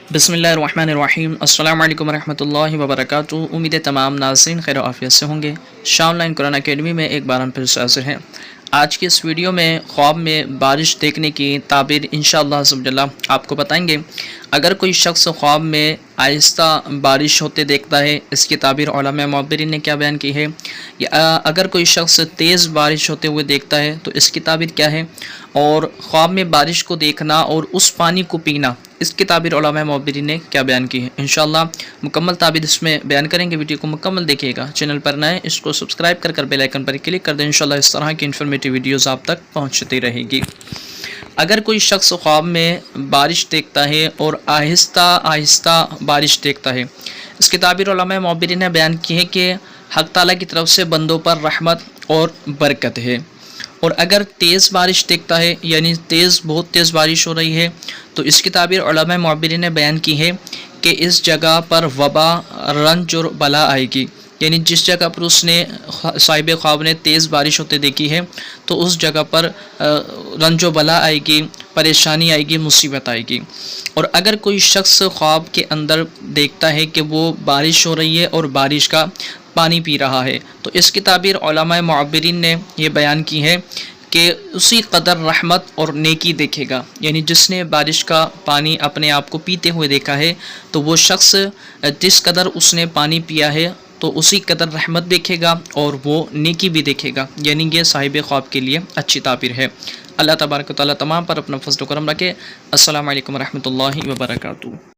बिस्मिल्लाहिर्रहमानिर्रहीम। अस्सलामु अलैकुम रहमतुल्लाहि व बरकातुहू। उम्मीद है तमाम नाज़रीन खैर आफियत से होंगे। शाह ऑनलाइन कुरान अकेडमी में एक बार हम फिर से हाज़िर हैं। आज की इस वीडियो में ख्वाब में बारिश देखने की ताबीर इंशाअल्लाह अज़्ज़वजल्ला आपको बताएंगे। अगर कोई शख्स ख्वाब में आहिस्ता बारिश होते देखता है, इसकी ताबीर उलमा मुअब्बिरीन ने क्या बयान की है, या अगर कोई शख्स तेज़ बारिश होते हुए देखता है तो इसकी ताबीर क्या है, और ख्वाब में बारिश को देखना और उस पानी को पीना, इसकी ताबीर उलमा मुअब्बिरीन ने क्या बयान की है। इंशाअल्लाह मुकम्मल ताबीर इसमें बयान करेंगे। वीडियो को मुकम्मल देखिएगा। चैनल पर नए इसको सब्सक्राइब कर बेल आइकन पर क्लिक कर दें। इंशाअल्लाह इस तरह की इन्फॉर्मेटिव वीडियोज़ आप तक पहुँचती रहेगी। अगर कोई शख्स ख्वाब में बारिश देखता है और आहिस्ता आहिस्ता बारिश देखता है, इसकी ताबीर उलमा मुअब्बिरीन ने बयान की है कि हक़ ताला की तरफ से बंदों पर रहमत और बरकत है। और अगर तेज़ बारिश देखता है, यानी बहुत तेज़ बारिश हो रही है, तो इसकी ताबीर उलमा मुअब्बिरीन ने बयान की है कि इस जगह पर वबा, रंज और बला आएगी। यानी जिस जगह पर उसने साहिब ख्वाब ने तेज़ बारिश होते देखी है, तो उस जगह पर रंज व बला आएगी, परेशानी आएगी, मुसीबत आएगी। और अगर कोई शख्स ख्वाब के अंदर देखता है कि वो बारिश हो रही है और बारिश का पानी पी रहा है, तो इसकी ताबीर उलमा मुअब्बिरीन ने ये बयान की है कि उसी कदर रहमत और नेकी देखेगा। यानी जिसने बारिश का पानी अपने आप को पीते हुए देखा है, तो वो शख्स जिस कदर उसने पानी पिया है तो उसी कदर रहमत देखेगा और वो नेकी भी देखेगा। यानी ये साहिब ख्वाब के लिए अच्छी ताबीर है। अल्लाह तबारक व तआला तमाम पर अपना फज़ल व करम रखे। अस्सलामु अलैकुम रहमतुल्लाहि व बरकातुहू।